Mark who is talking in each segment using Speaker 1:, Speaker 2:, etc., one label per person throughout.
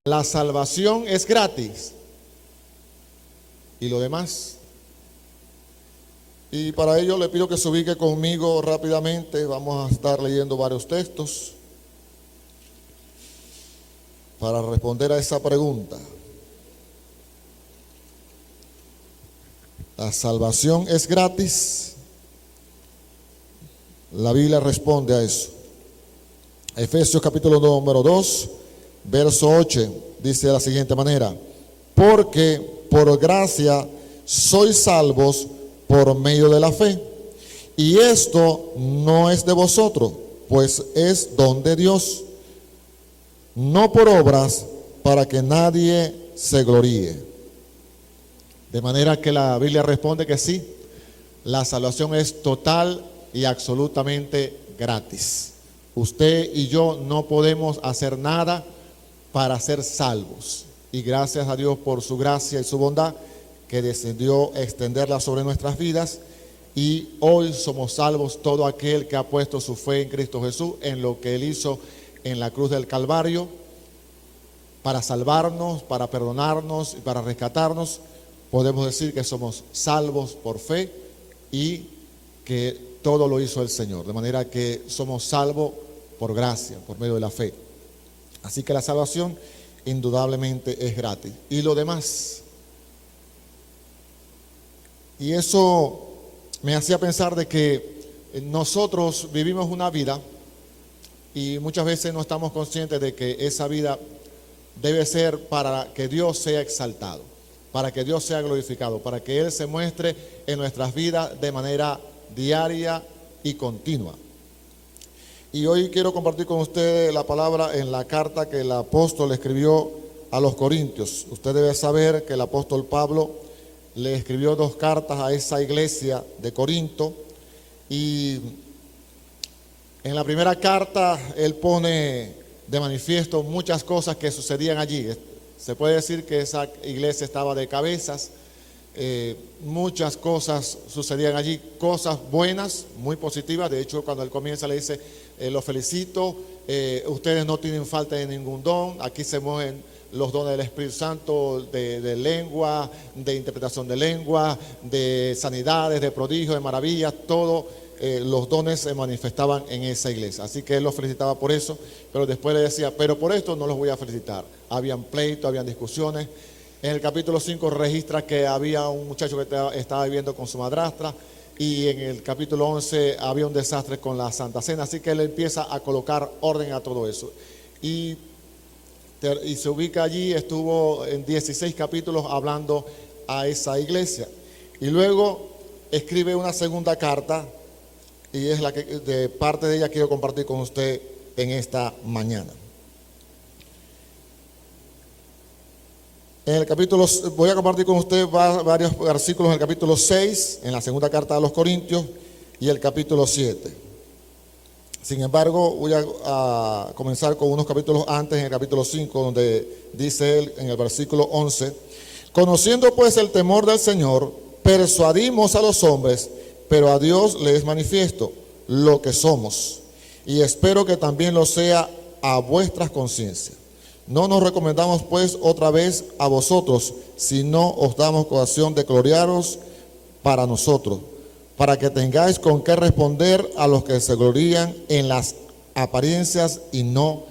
Speaker 1: La salvación es gratis. ¿Y lo demás? Y para ello le pido que se ubique conmigo rápidamente. Vamos a estar leyendo varios textos para responder a esa pregunta. ¿La salvación es gratis? La Biblia responde a eso. Efesios capítulo número 2, verso 8, dice de la siguiente manera: porque por gracia sois salvos por medio de la fe, y esto no es de vosotros, pues es don de Dios, no por obras, para que nadie se gloríe. De manera que la Biblia responde que sí, la salvación es total y absolutamente gratis. Usted y yo no podemos hacer nada para ser salvos. Y gracias a Dios por su gracia y su bondad, que decidió extenderla sobre nuestras vidas. Y hoy somos salvos todo aquel que ha puesto su fe en Cristo Jesús, en lo que Él hizo en la cruz del Calvario, para salvarnos, para perdonarnos y para rescatarnos. Podemos decir que somos salvos por fe y que todo lo hizo el Señor. De manera que somos salvos por gracia, por medio de la fe. Así que la salvación indudablemente es gratis. Y lo demás. Y eso me hacía pensar de que nosotros vivimos una vida y muchas veces no estamos conscientes de que esa vida debe ser para que Dios sea exaltado, para que Dios sea glorificado, para que Él se muestre en nuestras vidas de manera diaria y continua. Y hoy quiero compartir con ustedes la palabra en la carta que el apóstol escribió a los Corintios. Usted debe saber que el apóstol Pablo le escribió 2 cartas a esa iglesia de Corinto, y en la primera carta él pone de manifiesto muchas cosas que sucedían allí. Se puede decir que esa iglesia estaba de cabezas. Muchas cosas sucedían allí, cosas buenas, muy positivas. De hecho, cuando él comienza le dice: los felicito, ustedes no tienen falta de ningún don. Aquí se mueven los dones del Espíritu Santo, de lengua, de interpretación de lengua, de sanidades, de prodigios, de maravillas. Todos los dones se manifestaban en esa iglesia. Así que él los felicitaba por eso, pero después le decía: pero por esto no los voy a felicitar. Habían pleitos, habían discusiones. En el capítulo 5 registra que había un muchacho que estaba viviendo con su madrastra, y en el capítulo 11 había un desastre con la Santa Cena. Así que él empieza a colocar orden a todo eso. Y se ubica allí, estuvo en 16 capítulos hablando a esa iglesia. Y luego escribe una segunda carta, y es la que de parte de ella quiero compartir con usted en esta mañana. En el capítulo, voy a compartir con usted varios versículos en el capítulo 6, en la segunda carta a los Corintios, y el capítulo 7. Sin embargo, voy a comenzar con unos capítulos antes, en el capítulo 5, donde dice él en el versículo 11: conociendo pues el temor del Señor, persuadimos a los hombres, pero a Dios le es manifiesto lo que somos, y espero que también lo sea a vuestras conciencias. No nos recomendamos pues otra vez a vosotros, sino os damos ocasión de gloriaros para nosotros, para que tengáis con qué responder a los que se glorían en las apariencias y no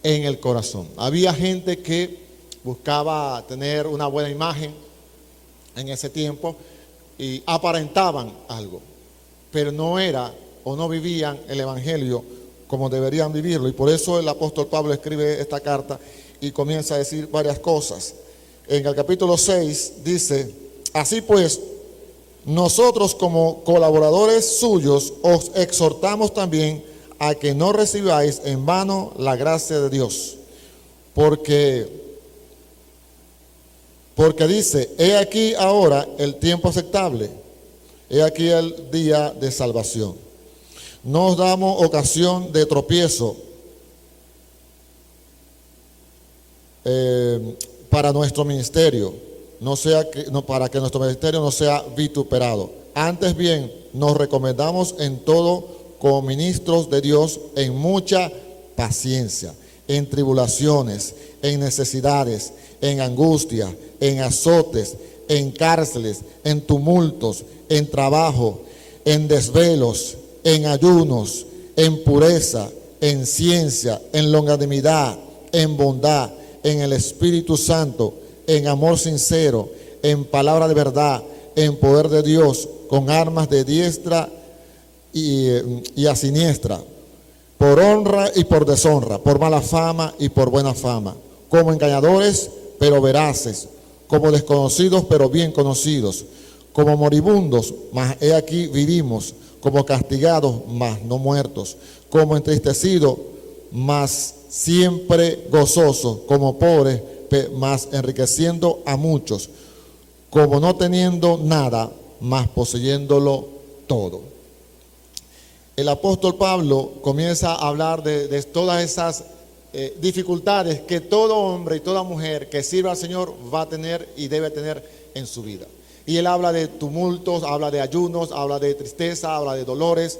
Speaker 1: en el corazón. Había gente que buscaba tener una buena imagen en ese tiempo y aparentaban algo, pero no era o no vivían el evangelio como deberían vivirlo. Y por eso el apóstol Pablo escribe esta carta y comienza a decir varias cosas. En el capítulo 6 dice: así pues, nosotros como colaboradores suyos os exhortamos también a que no recibáis en vano la gracia de Dios, porque dice: he aquí ahora el tiempo aceptable, he aquí el día de salvación. No os damos ocasión de tropiezo para nuestro ministerio, para que nuestro ministerio no sea vituperado. Antes bien, nos recomendamos en todo como ministros de Dios en mucha paciencia, en tribulaciones, en necesidades, en angustia, en azotes, en cárceles, en tumultos, en trabajo, en desvelos, en ayunos, en pureza, en ciencia, en longanimidad, en bondad, en el Espíritu Santo, en amor sincero, en palabra de verdad, en poder de Dios, con armas de diestra y a siniestra, por honra y por deshonra, por mala fama y por buena fama, como engañadores, pero veraces, como desconocidos, pero bien conocidos, como moribundos, mas he aquí vivimos, como castigados, mas no muertos, como entristecidos, mas siempre gozosos, como pobres, mas enriqueciendo a muchos, como no teniendo nada, mas poseyéndolo todo. El apóstol Pablo comienza a hablar de todas esas dificultades que todo hombre y toda mujer que sirva al Señor va a tener y debe tener en su vida. Y él habla de tumultos, habla de ayunos, habla de tristeza, habla de dolores.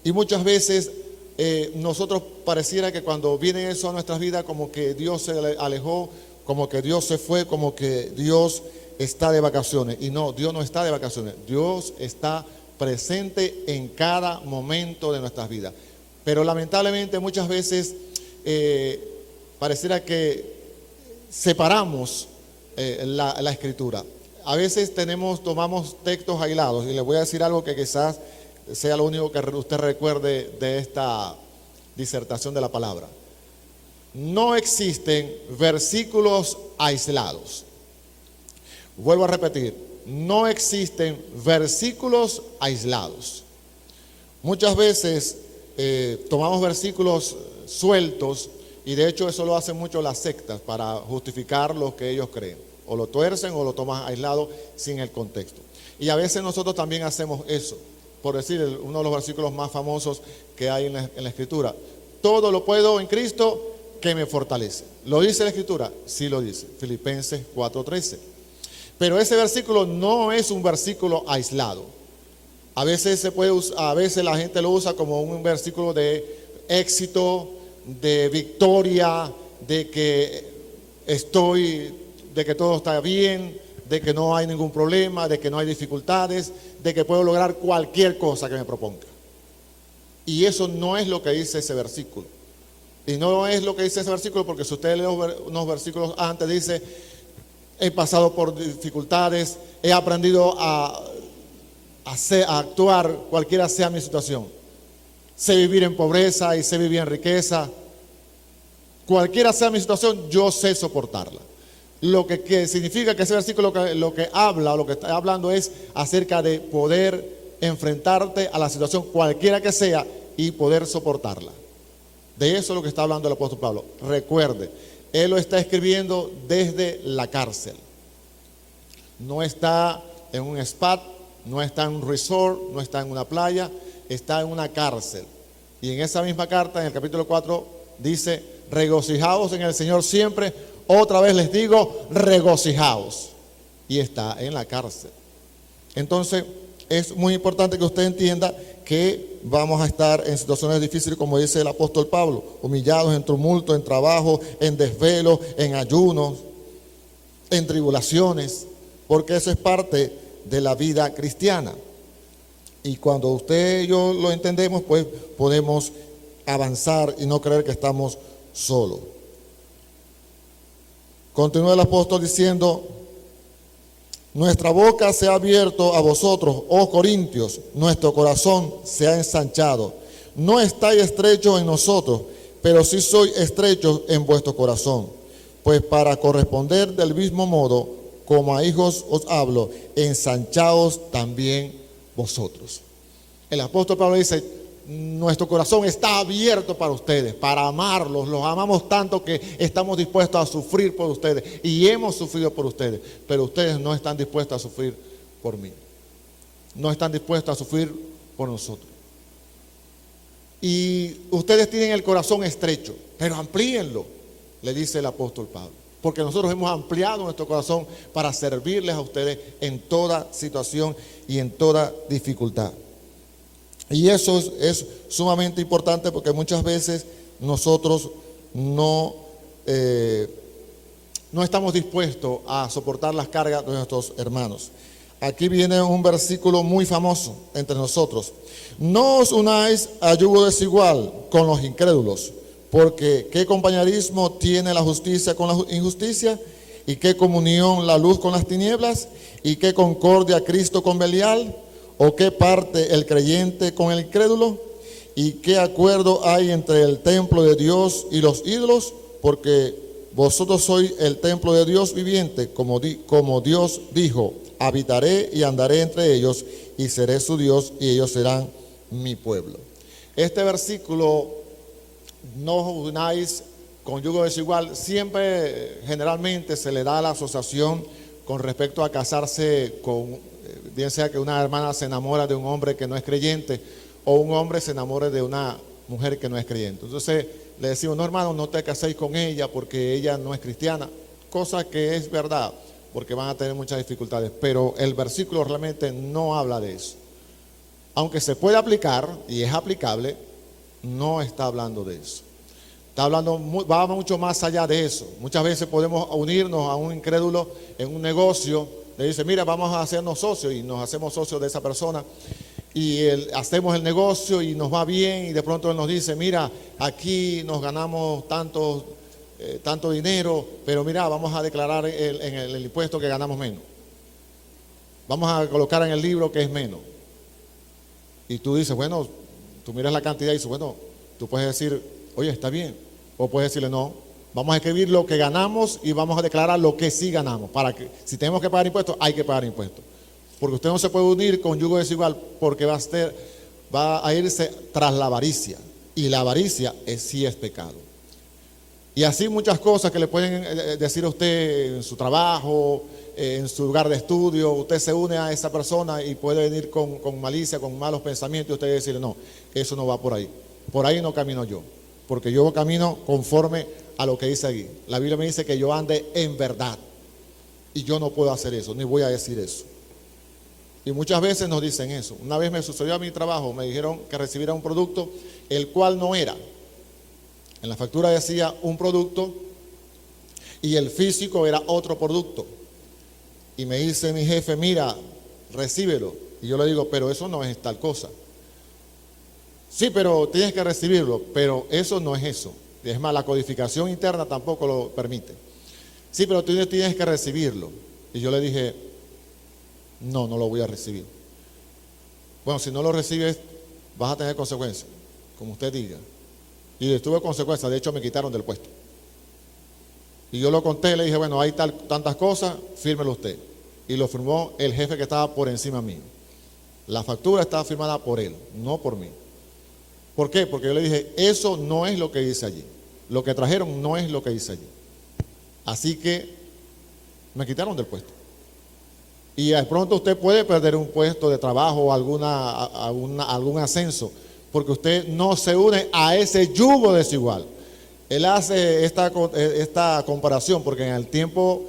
Speaker 1: Y muchas veces nosotros pareciera que cuando viene eso a nuestras vidas, como que Dios se alejó, como que Dios se fue, como que Dios está de vacaciones. Y no, Dios no está de vacaciones. Dios está presente en cada momento de nuestras vidas. Pero lamentablemente muchas veces pareciera que separamos la escritura. A veces tomamos textos aislados, y les voy a decir algo que quizás sea lo único que usted recuerde de esta disertación de la palabra. No existen versículos aislados. Vuelvo a repetir, no existen versículos aislados. Muchas veces tomamos versículos sueltos, y de hecho eso lo hacen mucho las sectas para justificar lo que ellos creen. O lo tuercen o lo toman aislado sin el contexto. Y a veces nosotros también hacemos eso. Por decir, uno de los versículos más famosos que hay en la Escritura. Todo lo puedo en Cristo que me fortalece. ¿Lo dice la Escritura? Sí lo dice. Filipenses 4:13. Pero ese versículo no es un versículo aislado. A veces a veces la gente lo usa como un versículo de éxito, de victoria, de que todo está bien, de que no hay ningún problema, de que no hay dificultades, de que puedo lograr cualquier cosa que me proponga. Y eso no es lo que dice ese versículo. Y no es lo que dice ese versículo porque si usted lee unos versículos antes, dice: he pasado por dificultades, he aprendido a actuar cualquiera sea mi situación. Sé vivir en pobreza y sé vivir en riqueza. Cualquiera sea mi situación, yo sé soportarla. Lo que significa que ese versículo lo que habla, o lo que está hablando es acerca de poder enfrentarte a la situación cualquiera que sea y poder soportarla. De eso es lo que está hablando el apóstol Pablo. Recuerde, él lo está escribiendo desde la cárcel. No está en un spa, no está en un resort, no está en una playa, está en una cárcel. Y en esa misma carta, en el capítulo 4, dice: regocijaos en el Señor siempre. Otra vez les digo, regocijaos. Y está en la cárcel. Entonces, es muy importante que usted entienda que vamos a estar en situaciones difíciles, como dice el apóstol Pablo, humillados en tumulto, en trabajo, en desvelo, en ayunos, en tribulaciones, porque eso es parte de la vida cristiana. Y cuando usted y yo lo entendemos, pues podemos avanzar y no creer que estamos solos. Continúa el apóstol diciendo: nuestra boca se ha abierto a vosotros, oh Corintios, nuestro corazón se ha ensanchado. No estáis estrechos en nosotros, pero sí sois estrechos en vuestro corazón. Pues para corresponder del mismo modo, como a hijos os hablo, ensanchaos también vosotros. El apóstol Pablo dice: nuestro corazón está abierto para ustedes, para amarlos. Los amamos tanto que estamos dispuestos a sufrir por ustedes y hemos sufrido por ustedes, pero ustedes no están dispuestos a sufrir por mí. No están dispuestos a sufrir por nosotros. Y ustedes tienen el corazón estrecho, pero amplíenlo, le dice el apóstol Pablo, porque nosotros hemos ampliado nuestro corazón para servirles a ustedes en toda situación y en toda dificultad. Y eso es sumamente importante, porque muchas veces nosotros no, no estamos dispuestos a soportar las cargas de nuestros hermanos. Aquí viene un versículo muy famoso entre nosotros. No os unáis a yugo desigual con los incrédulos, porque ¿qué compañerismo tiene la justicia con la injusticia? ¿Y qué comunión la luz con las tinieblas? ¿Y qué concordia Cristo con Belial? ¿O qué parte el creyente con el incrédulo? ¿Y qué acuerdo hay entre el templo de Dios y los ídolos? Porque vosotros sois el templo de Dios viviente, como Dios dijo: habitaré y andaré entre ellos, y seré su Dios, y ellos serán mi pueblo. Este versículo, no os unáis con yugo desigual, siempre generalmente se le da la asociación con respecto a casarse con, bien sea que una hermana se enamora de un hombre que no es creyente, o un hombre se enamore de una mujer que no es creyente. Entonces le decimos: no, hermano, no te caséis con ella porque ella no es cristiana, cosa que es verdad, porque van a tener muchas dificultades, pero el versículo realmente no habla de eso. Aunque se puede aplicar y es aplicable, no está hablando de eso. Está hablando, va mucho más allá de eso. Muchas veces podemos unirnos a un incrédulo en un negocio, le dice: mira, vamos a hacernos socios, y nos hacemos socios de esa persona, y hacemos el negocio y nos va bien, y de pronto él nos dice: mira, aquí nos ganamos tanto dinero, pero mira, vamos a declarar en el impuesto que ganamos menos. Vamos a colocar en el libro que es menos. Y tú dices: bueno, tú miras la cantidad y dices: bueno, tú puedes decir: oye, está bien. O puedes decirle: no, vamos a escribir lo que ganamos y vamos a declarar lo que sí ganamos. Para que, si tenemos que pagar impuestos, hay que pagar impuestos. Porque usted no se puede unir con yugo desigual, porque va a irse tras la avaricia. Y la avaricia sí es pecado. Y así muchas cosas que le pueden decir a usted en su trabajo, en su lugar de estudio. Usted se une a esa persona y puede venir con malicia, con malos pensamientos, y usted decirle: no, eso no va por ahí no camino yo, porque yo camino conforme a lo que dice aquí. La Biblia me dice que yo ande en verdad, y yo no puedo hacer eso, ni voy a decir eso. Y muchas veces nos dicen eso. Una vez me sucedió a mi trabajo, me dijeron que recibiera un producto el cual no era. En la factura decía un producto y el físico era otro producto. Y me dice mi jefe: mira, recíbelo. Y yo le digo: pero eso no es tal cosa. Sí, pero tienes que recibirlo, pero eso no es eso. Es más, la codificación interna tampoco lo permite. Sí, pero tú tienes que recibirlo. Y yo le dije: no, no lo voy a recibir. Bueno, si no lo recibes, vas a tener consecuencias, como usted diga. Y tuve consecuencias, de hecho me quitaron del puesto. Y yo lo conté, le dije: bueno, hay tantas cosas, fírmelo usted. Y lo firmó el jefe que estaba por encima mío. La factura estaba firmada por él, no por mí. ¿Por qué? Porque yo le dije: eso no es lo que dice allí. Lo que trajeron no es lo que dice allí. Así que me quitaron del puesto. Y de pronto usted puede perder un puesto de trabajo o algún ascenso, porque usted no se une a ese yugo desigual. Él hace esta comparación, porque en el tiempo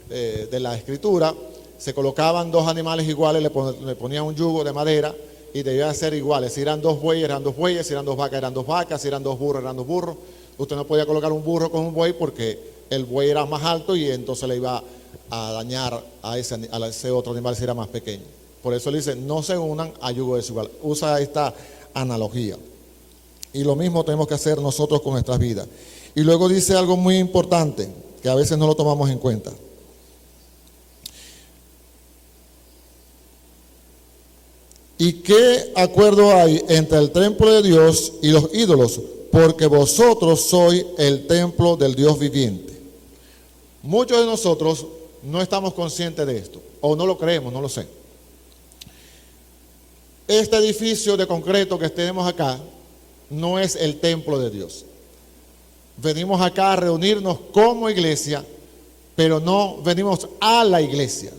Speaker 1: de la escritura se colocaban dos animales iguales, le ponían un yugo de madera y debían ser iguales. Si eran dos bueyes, eran dos bueyes; si eran dos vacas, eran dos vacas; si eran dos burros, eran dos burros. Usted no podía colocar un burro con un buey, porque el buey era más alto y entonces le iba a dañar a ese otro animal si era más pequeño. Por eso le dice: no se unan a yugo desigual. Usa esta analogía. Y lo mismo tenemos que hacer nosotros con nuestras vidas. Y luego dice algo muy importante, que a veces no lo tomamos en cuenta. ¿Y qué acuerdo hay entre el templo de Dios y los ídolos? Porque vosotros sois el templo del Dios viviente. Muchos de nosotros no estamos conscientes de esto, o no lo creemos, no lo sé. Este edificio de concreto que tenemos acá no es el templo de Dios. Venimos acá a reunirnos como iglesia, pero no venimos a la iglesia.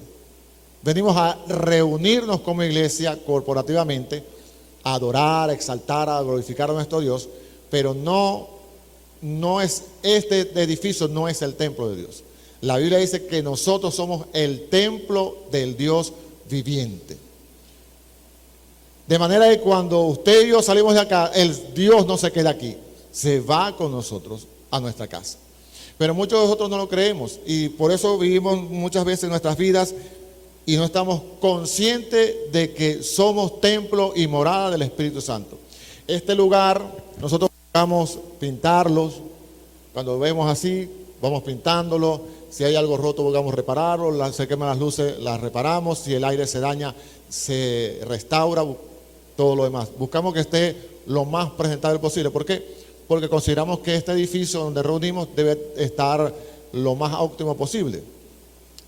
Speaker 1: Venimos a reunirnos como iglesia corporativamente, a adorar, a exaltar, a glorificar a nuestro Dios, pero no es, este edificio no es el templo de Dios. La Biblia dice que nosotros somos el templo del Dios viviente. De manera que cuando usted y yo salimos de acá, el Dios no se queda aquí, se va con nosotros a nuestra casa. Pero muchos de nosotros no lo creemos y por eso vivimos muchas veces nuestras vidas y no estamos conscientes de que somos templo y morada del Espíritu Santo. Este lugar nosotros vamos a pintarlos, cuando vemos así, vamos pintándolo, si hay algo roto vamos a repararlo, se queman las luces, las reparamos, si el aire se daña, se restaura, todo lo demás. Buscamos que esté lo más presentable posible. ¿Por qué? Porque consideramos que este edificio donde reunimos debe estar lo más óptimo posible.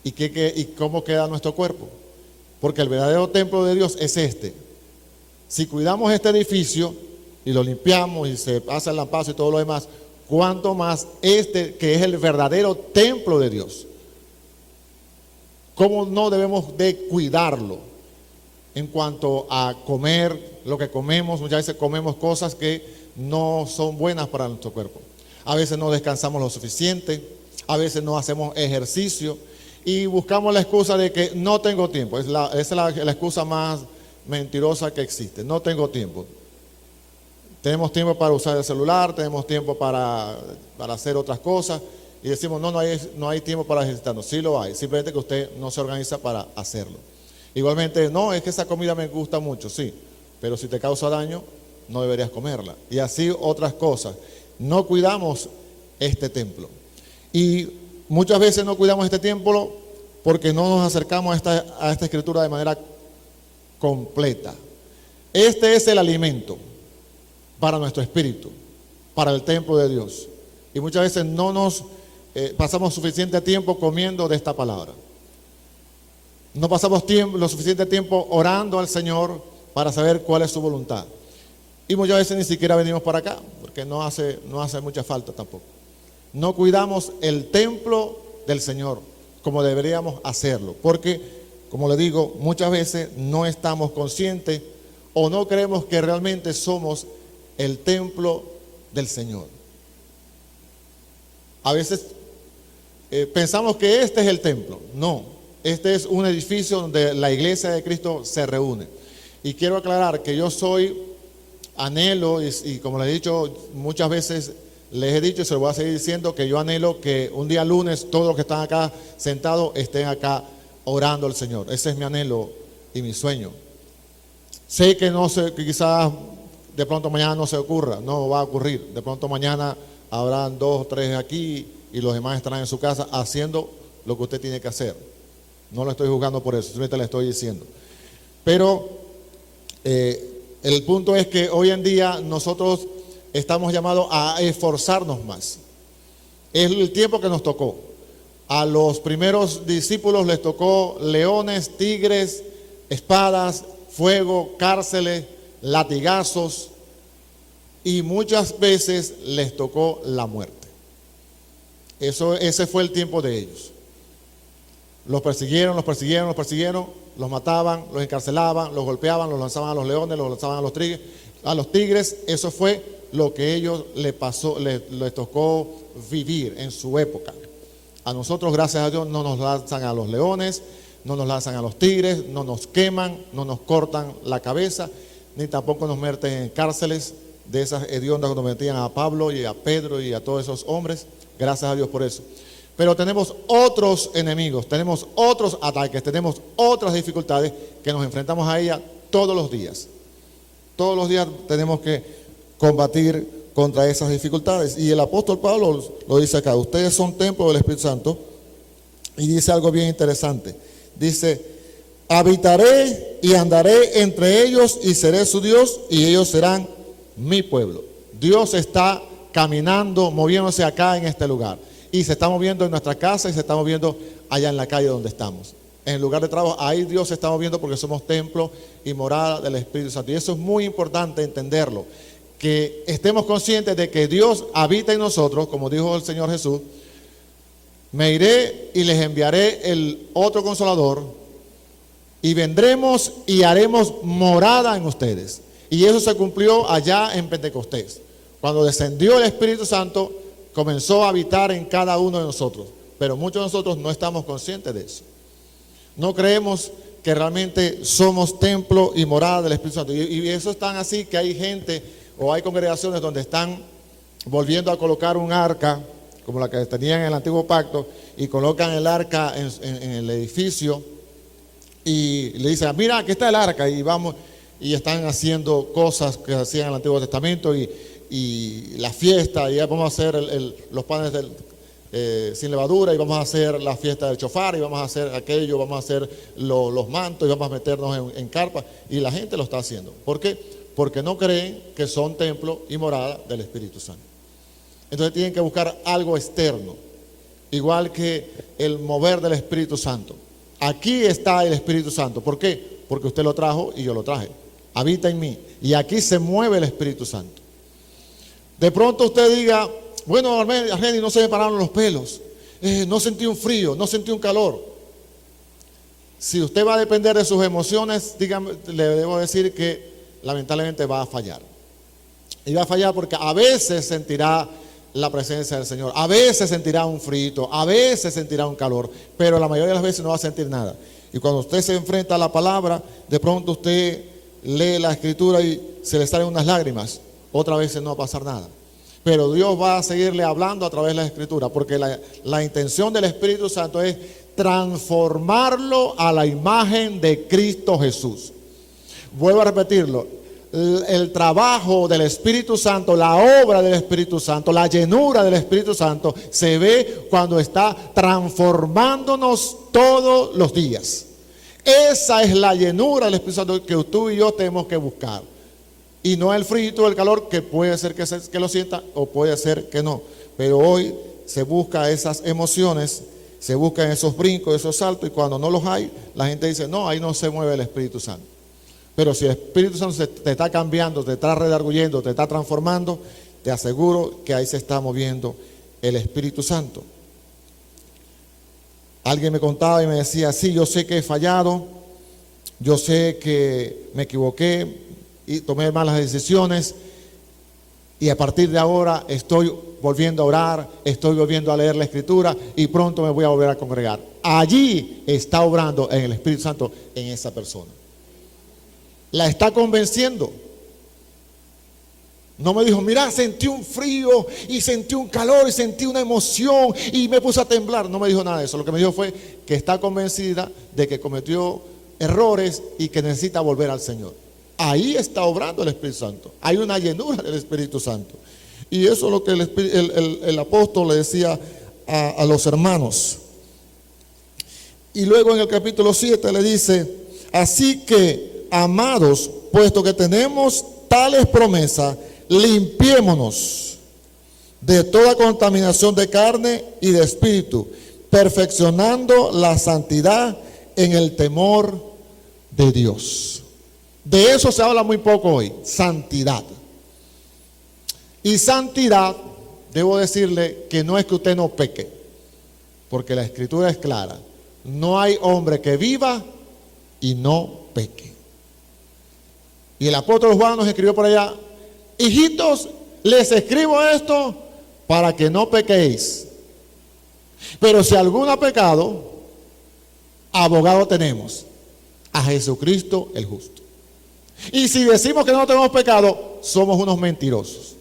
Speaker 1: ¿Y cómo queda nuestro cuerpo? Porque el verdadero templo de Dios es este. Si cuidamos este edificio y lo limpiamos y se pasa el lampazo y todo lo demás, cuánto más este que es el verdadero templo de Dios. ¿Cómo no debemos de cuidarlo? En cuanto a comer, lo que comemos, muchas veces comemos cosas que no son buenas para nuestro cuerpo. A veces no descansamos lo suficiente, a veces no hacemos ejercicio y buscamos la excusa de que no tengo tiempo. Esa es la excusa más mentirosa que existe. No tengo tiempo. Tenemos tiempo para usar el celular, tenemos tiempo para hacer otras cosas y decimos no hay tiempo para ejercitarnos. Sí lo hay, simplemente que usted no se organiza para hacerlo. Igualmente, no, es que esa comida me gusta mucho, sí, pero si te causa daño, no deberías comerla. Y así otras cosas. No cuidamos este templo. Y muchas veces no cuidamos este templo porque no nos acercamos a esta escritura de manera completa. Este es el alimento para nuestro espíritu, para el templo de Dios. Y muchas veces no nos pasamos suficiente tiempo comiendo de esta palabra. No pasamos lo suficiente tiempo orando al Señor para saber cuál es su voluntad. Y muchas veces ni siquiera venimos para acá, porque no hace mucha falta tampoco. No cuidamos el templo del Señor como deberíamos hacerlo, porque, como le digo, muchas veces no estamos conscientes o no creemos que realmente somos el templo del Señor. A veces pensamos que este es el templo. No. Este es un edificio donde la iglesia de Cristo se reúne. Y quiero aclarar que yo anhelo, y como les he dicho muchas veces, les he dicho y se lo voy a seguir diciendo, que yo anhelo que un día lunes todos los que están acá sentados estén acá orando al Señor. Ese es mi anhelo y mi sueño. Sé que que quizás de pronto mañana no se ocurra, no va a ocurrir. De pronto mañana habrán 2 o 3 aquí y los demás estarán en su casa haciendo lo que usted tiene que hacer. No lo estoy juzgando por eso, simplemente le estoy diciendo. Pero el punto es que hoy en día nosotros estamos llamados a esforzarnos más. Es el tiempo que nos tocó. A los primeros discípulos les tocó leones, tigres, espadas, fuego, cárceles, latigazos y muchas veces les tocó la muerte. Ese fue el tiempo de ellos. Los persiguieron, los mataban, los encarcelaban, los golpeaban, los lanzaban a los leones, los lanzaban a los tigres. Eso fue lo que a ellos les tocó vivir en su época. A nosotros, gracias a Dios, no nos lanzan a los leones, no nos lanzan a los tigres, no nos queman, no nos cortan la cabeza, ni tampoco nos meten en cárceles de esas hediondas que nos metían a Pablo y a Pedro y a todos esos hombres. Gracias a Dios por eso. Pero tenemos otros enemigos, tenemos otros ataques, tenemos otras dificultades que nos enfrentamos a ellas todos los días. Todos los días tenemos que combatir contra esas dificultades. Y el apóstol Pablo lo dice acá: ustedes son templo del Espíritu Santo. Y dice algo bien interesante. Dice: habitaré y andaré entre ellos y seré su Dios y ellos serán mi pueblo. Dios está caminando, moviéndose acá en este lugar. Y se está moviendo en nuestra casa y se está moviendo allá en la calle donde estamos. En el lugar de trabajo, ahí Dios se está moviendo porque somos templo y morada del Espíritu Santo. Y eso es muy importante entenderlo. Que estemos conscientes de que Dios habita en nosotros, como dijo el Señor Jesús. Me iré y les enviaré el otro Consolador y vendremos y haremos morada en ustedes. Y eso se cumplió allá en Pentecostés. Cuando descendió el Espíritu Santo, comenzó a habitar en cada uno de nosotros, pero muchos de nosotros no estamos conscientes de eso. No creemos que realmente somos templo y morada del Espíritu Santo. Y eso es tan así que hay gente o hay congregaciones donde están volviendo a colocar un arca, como la que tenían en el antiguo pacto, y colocan el arca en el edificio, y le dicen, mira, aquí está el arca, y vamos, y están haciendo cosas que hacían en el Antiguo Testamento, y la fiesta, y ya vamos a hacer los panes sin levadura, y vamos a hacer la fiesta del chofar, y vamos a hacer aquello, vamos a hacer los mantos, y vamos a meternos en carpa, y la gente lo está haciendo. ¿Por qué? Porque no creen que son templo y morada del Espíritu Santo. Entonces tienen que buscar algo externo, igual que el mover del Espíritu Santo. Aquí está el Espíritu Santo. ¿Por qué? Porque usted lo trajo y yo lo traje. Habita en mí. Y aquí se mueve el Espíritu Santo. De pronto usted diga, bueno, Armeni, no se me pararon los pelos. No sentí un frío, no sentí un calor. Si usted va a depender de sus emociones, dígame, le debo decir que lamentablemente va a fallar. Y va a fallar porque a veces sentirá la presencia del Señor, a veces sentirá un frío, a veces sentirá un calor, pero la mayoría de las veces no va a sentir nada. Y cuando usted se enfrenta a la palabra, de pronto usted lee la escritura y se le salen unas lágrimas, otras veces no va a pasar nada. Pero Dios va a seguirle hablando a través de la escritura, porque la intención del Espíritu Santo es transformarlo a la imagen de Cristo Jesús. Vuelvo a repetirlo. El trabajo del Espíritu Santo, la obra del Espíritu Santo, la llenura del Espíritu Santo se ve cuando está transformándonos todos los días. Esa es la llenura del Espíritu Santo que tú y yo tenemos que buscar. Y no el frío o el calor, que puede ser que lo sienta o puede ser que no. Pero hoy se busca esas emociones, se buscan esos brincos, esos saltos, y cuando no los hay, la gente dice, no, ahí no se mueve el Espíritu Santo. Pero si el Espíritu Santo te está cambiando, te está redarguyendo, te está transformando, te aseguro que ahí se está moviendo el Espíritu Santo. Alguien me contaba y me decía, sí, yo sé que he fallado, yo sé que me equivoqué y tomé malas decisiones, y a partir de ahora estoy volviendo a orar, estoy volviendo a leer la Escritura y pronto me voy a volver a congregar. Allí está obrando en el Espíritu Santo en esa persona. La está convenciendo. No me dijo, mira, sentí un frío y sentí un calor y sentí una emoción y me puse a temblar. No me dijo nada de eso. Lo que me dijo fue que está convencida de que cometió errores y que necesita volver al Señor. Ahí está obrando el Espíritu Santo. Hay una llenura del Espíritu Santo. Y eso es lo que el apóstol le decía a los hermanos. Y luego en el capítulo 7 le dice, así que, amados, puesto que tenemos tales promesas, limpiémonos de toda contaminación de carne y de espíritu, perfeccionando la santidad en el temor de Dios. De eso se habla muy poco hoy, santidad. Y santidad, debo decirle que no es que usted no peque, porque la Escritura es clara. No hay hombre que viva y no peque. Y el apóstol Juan nos escribió por allá, hijitos, les escribo esto para que no pequéis. Pero si alguno ha pecado, abogado tenemos, a Jesucristo el justo. Y si decimos que no tenemos pecado, somos unos mentirosos.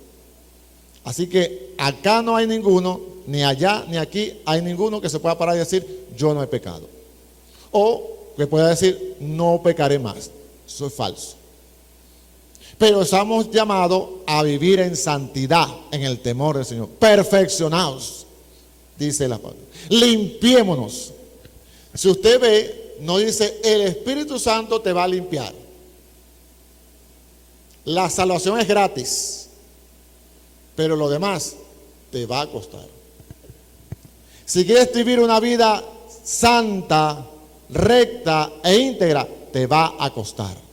Speaker 1: Así que acá no hay ninguno, ni allá ni aquí hay ninguno que se pueda parar y decir, yo no he pecado. O que pueda decir, no pecaré más. Eso es falso. Pero estamos llamados a vivir en santidad, en el temor del Señor. Perfeccionados, dice la palabra. Limpiémonos. Si usted ve, no dice, el Espíritu Santo te va a limpiar. La salvación es gratis, pero lo demás te va a costar. Si quieres vivir una vida santa, recta e íntegra, te va a costar.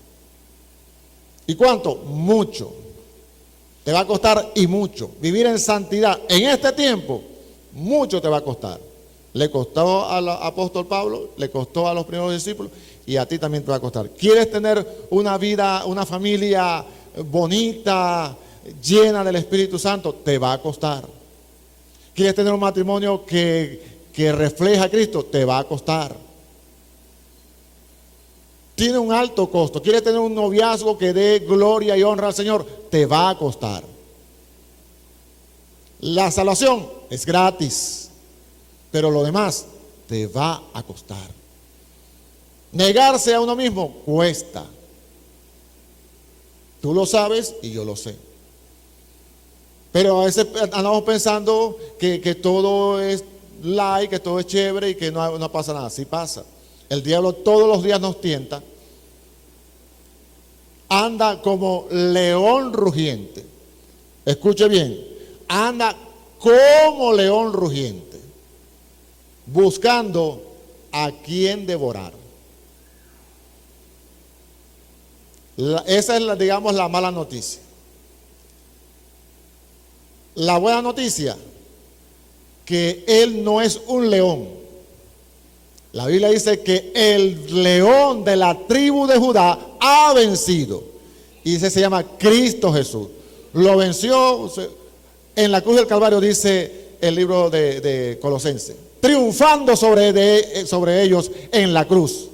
Speaker 1: ¿Y cuánto? Mucho. Te va a costar y mucho. Vivir en santidad en este tiempo, mucho te va a costar. Le costó al apóstol Pablo, le costó a los primeros discípulos y a ti también te va a costar. ¿Quieres tener una vida, una familia bonita, llena del Espíritu Santo? Te va a costar. ¿Quieres tener un matrimonio que refleja a Cristo? Te va a costar. Tiene un alto costo. ¿Quieres tener un noviazgo que dé gloria y honra al Señor? Te va a costar. La salvación es gratis, pero lo demás te va a costar. Negarse a uno mismo cuesta. Tú lo sabes y yo lo sé. Pero a veces andamos pensando que todo es light, que todo es chévere y que no pasa nada. Sí pasa. El diablo todos los días nos tienta. Anda como león rugiente. Escuche bien. Anda como león rugiente. Buscando a quien devorar. Esa es, digamos, la mala noticia. La buena noticia, que él no es un león. La Biblia dice que el león de la tribu de Judá ha vencido. Y ese se llama Cristo Jesús. Lo venció en la cruz del Calvario, dice el libro de Colosenses. Triunfando sobre ellos en la cruz.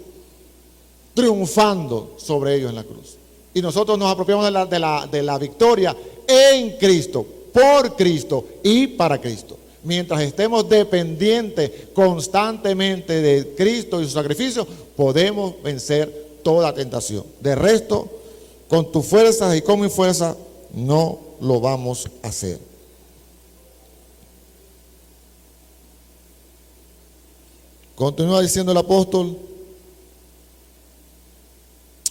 Speaker 1: Triunfando sobre ellos en la cruz. Y nosotros nos apropiamos de la victoria en Cristo, por Cristo y para Cristo. Mientras estemos dependientes constantemente de Cristo y su sacrificio, podemos vencer toda tentación. De resto, con tus fuerzas y con mi fuerza, no lo vamos a hacer. Continúa diciendo el apóstol: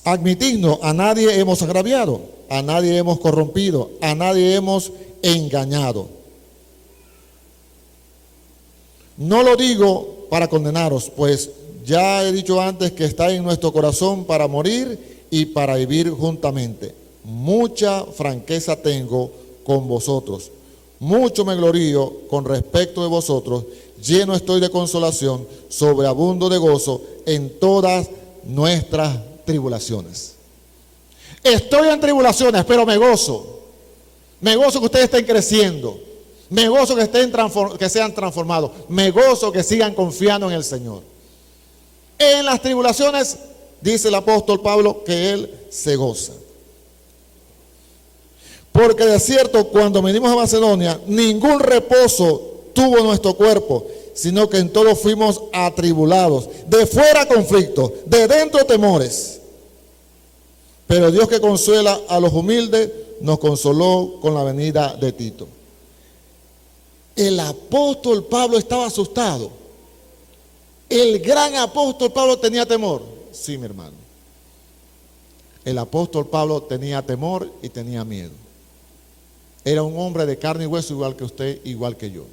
Speaker 1: admitidnos, a nadie hemos agraviado, a nadie hemos corrompido, a nadie hemos engañado. No lo digo para condenaros, pues ya he dicho antes que está en nuestro corazón para morir y para vivir juntamente. Mucha franqueza tengo con vosotros, mucho me glorío con respecto de vosotros, lleno estoy de consolación, sobreabundo de gozo en todas nuestras tribulaciones. Estoy en tribulaciones, pero me gozo. Me gozo que ustedes estén creciendo. Me gozo que sean transformados. Me gozo que sigan confiando en el Señor. En las tribulaciones, dice el apóstol Pablo, que él se goza. Porque de cierto, cuando venimos a Macedonia, ningún reposo tuvo nuestro cuerpo, sino que en todo fuimos atribulados, de fuera conflictos, de dentro temores. Pero Dios, que consuela a los humildes, nos consoló con la venida de Tito. El apóstol Pablo estaba asustado. El gran apóstol Pablo tenía temor. Sí, mi hermano. El apóstol Pablo tenía temor y tenía miedo. Era un hombre de carne y hueso, igual que usted, igual que yo.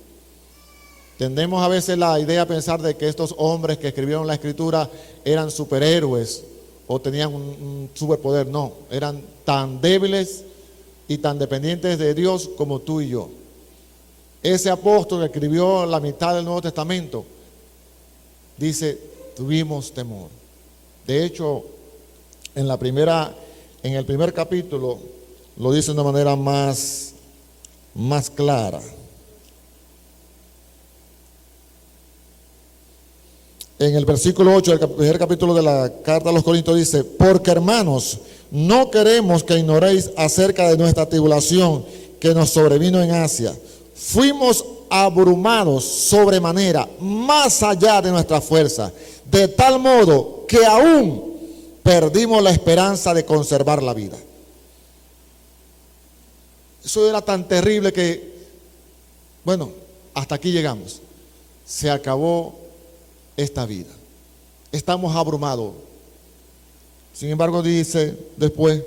Speaker 1: Tendemos a veces la idea de pensar de que estos hombres que escribieron la escritura eran superhéroes o tenían un superpoder. No, eran tan débiles y tan dependientes de Dios como tú y yo. Ese apóstol que escribió la mitad del Nuevo Testamento dice: tuvimos temor. De hecho, en el primer capítulo lo dice de una manera más clara. En el versículo 8 del primer capítulo de la carta a los Corintios dice: porque, hermanos, no queremos que ignoréis acerca de nuestra tribulación que nos sobrevino en Asia. Fuimos abrumados sobremanera, más allá de nuestra fuerza, de tal modo que aún perdimos la esperanza de conservar la vida. Eso era tan terrible que, bueno, hasta aquí llegamos. Se acabó esta vida. Estamos abrumados. Sin embargo, dice después: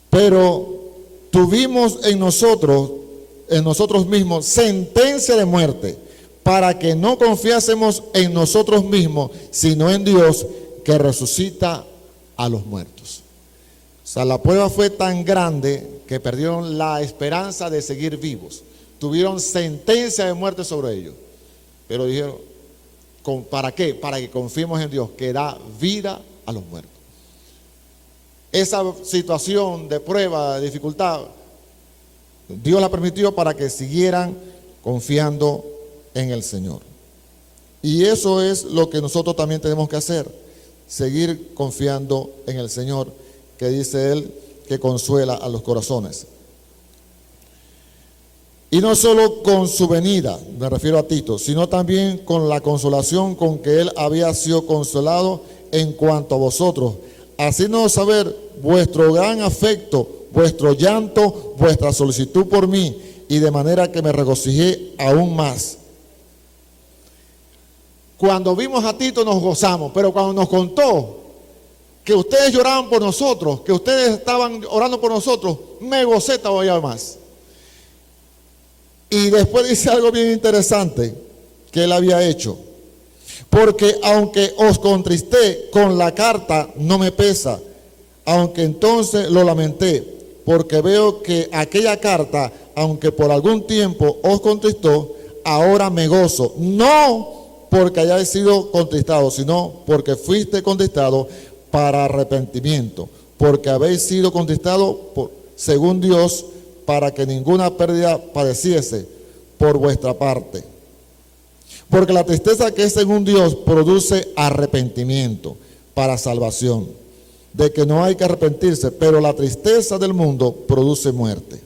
Speaker 1: pero tuvimos en nosotros mismos sentencia de muerte, para que no confiásemos en nosotros mismos, sino en Dios, que resucita a los muertos. O sea, la prueba fue tan grande que perdieron la esperanza de seguir vivos. Tuvieron sentencia de muerte sobre ellos. Pero dijeron: ¿para qué? Para que confiemos en Dios, que da vida a los muertos. Esa situación de prueba, de dificultad, Dios la permitió para que siguieran confiando en el Señor. Y eso es lo que nosotros también tenemos que hacer: seguir confiando en el Señor, que dice Él que consuela a los corazones. Y no solo con su venida, me refiero a Tito, sino también con la consolación con que él había sido consolado en cuanto a vosotros, haciéndonos saber vuestro gran afecto, vuestro llanto, vuestra solicitud por mí, y de manera que me regocijé aún más. Cuando vimos a Tito nos gozamos, pero cuando nos contó que ustedes lloraban por nosotros, que ustedes estaban orando por nosotros, me gocé todavía más. Y después dice algo bien interesante que él había hecho. Porque aunque os contristé con la carta, no me pesa, aunque entonces lo lamenté, porque veo que aquella carta, aunque por algún tiempo os contristó, ahora me gozo, no porque hayáis sido contristados, sino porque fuiste contristado para arrepentimiento, porque habéis sido contristados según Dios, para que ninguna pérdida padeciese por vuestra parte. Porque la tristeza que es según Dios produce arrepentimiento para salvación, de que no hay que arrepentirse, pero la tristeza del mundo produce muerte.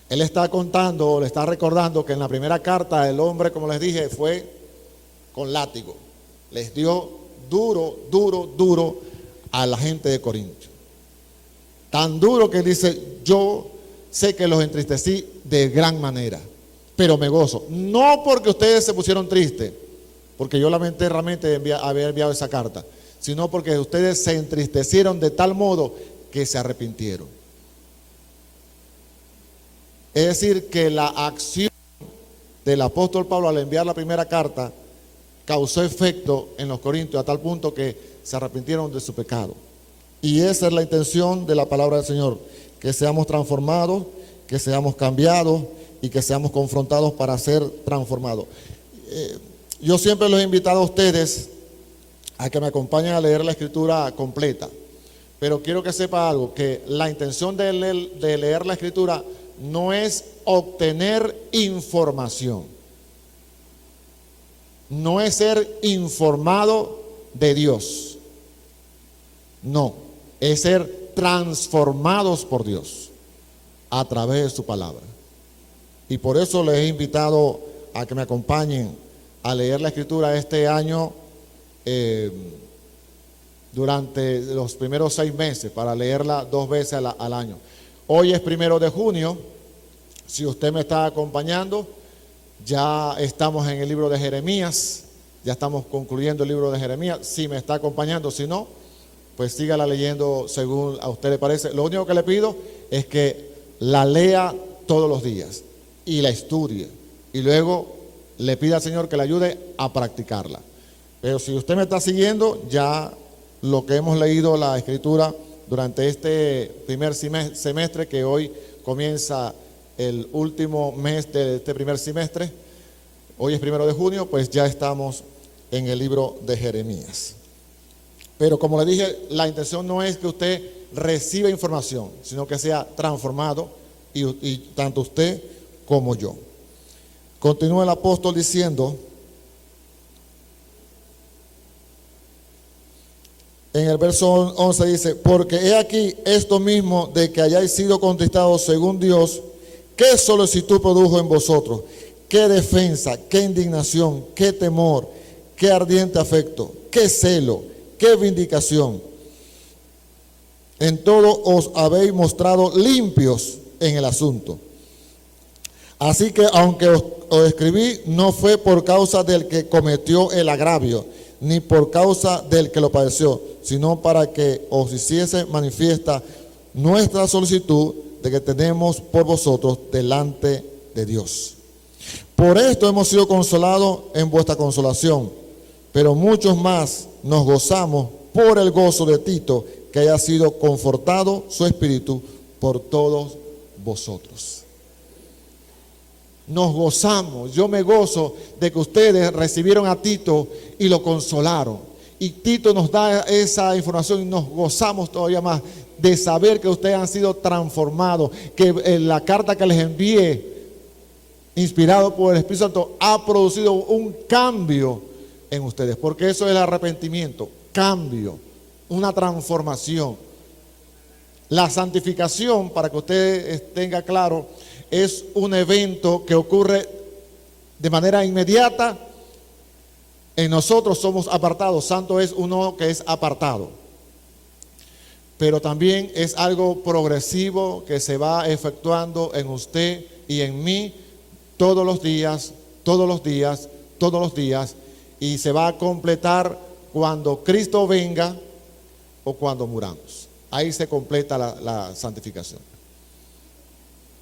Speaker 1: Él está contando, le está recordando que en la primera carta el hombre, como les dije, fue con látigo. Les dio duro a la gente de Corinto. Tan duro que dice, yo sé que los entristecí de gran manera, pero me gozo. No porque ustedes se pusieron tristes, porque yo lamenté realmente haber enviado esa carta, sino porque ustedes se entristecieron de tal modo que se arrepintieron. Es decir, que la acción del apóstol Pablo al enviar la primera carta causó efecto en los corintios a tal punto que se arrepintieron de su pecado. Y esa es la intención de la palabra del Señor, que seamos transformados, que seamos cambiados y que seamos confrontados para ser transformados. Yo siempre los he invitado a ustedes a que me acompañen a leer la escritura completa, pero quiero que sepa algo, que la intención de leer la escritura no es obtener información, no es ser informado de Dios, no, es ser transformados por Dios a través de su palabra. Y por eso les he invitado a que me acompañen a leer la escritura este año durante los primeros 6 meses, para leerla 2 veces al año. Hoy es 1 de junio, si usted me está acompañando, ya estamos en el libro de Jeremías, ya estamos concluyendo el libro de Jeremías. Si me está acompañando, si no, pues sígala leyendo según a usted le parece. Lo único que le pido es que la lea todos los días y la estudie, y luego le pida al Señor que le ayude a practicarla. Pero si usted me está siguiendo, ya lo que hemos leído la escritura durante este primer semestre, que hoy comienza el último mes de este primer semestre, hoy es 1 de junio, pues ya estamos en el libro de Jeremías. Pero como le dije, la intención no es que usted reciba información, sino que sea transformado, y tanto usted como yo. Continúa el apóstol diciendo, en el verso 11 dice, porque he aquí esto mismo de que hayáis sido contristados según Dios, qué solicitud produjo en vosotros, qué defensa, qué indignación, qué temor, qué ardiente afecto, qué celo, qué vindicación. En todo os habéis mostrado limpios en el asunto. Así que aunque os escribí, no fue por causa del que cometió el agravio, ni por causa del que lo padeció, sino para que os hiciese manifiesta nuestra solicitud de que tenemos por vosotros delante de Dios. Por esto hemos sido consolados en vuestra consolación, pero muchos más nos gozamos por el gozo de Tito, que haya sido confortado su espíritu por todos vosotros. Nos gozamos, yo me gozo de que ustedes recibieron a Tito y lo consolaron. Y Tito nos da esa información y nos gozamos todavía más de saber que ustedes han sido transformados, que la carta que les envié, inspirado por el Espíritu Santo, ha producido un cambio en ustedes, porque eso es el arrepentimiento, cambio, una transformación. La santificación, para que usted tenga claro, es un evento que ocurre de manera inmediata. En nosotros somos apartados. Santo es uno que es apartado. Pero también es algo progresivo que se va efectuando en usted y en mí todos los días, todos los días, todos los días. Y se va a completar cuando Cristo venga o cuando muramos. Ahí se completa la santificación.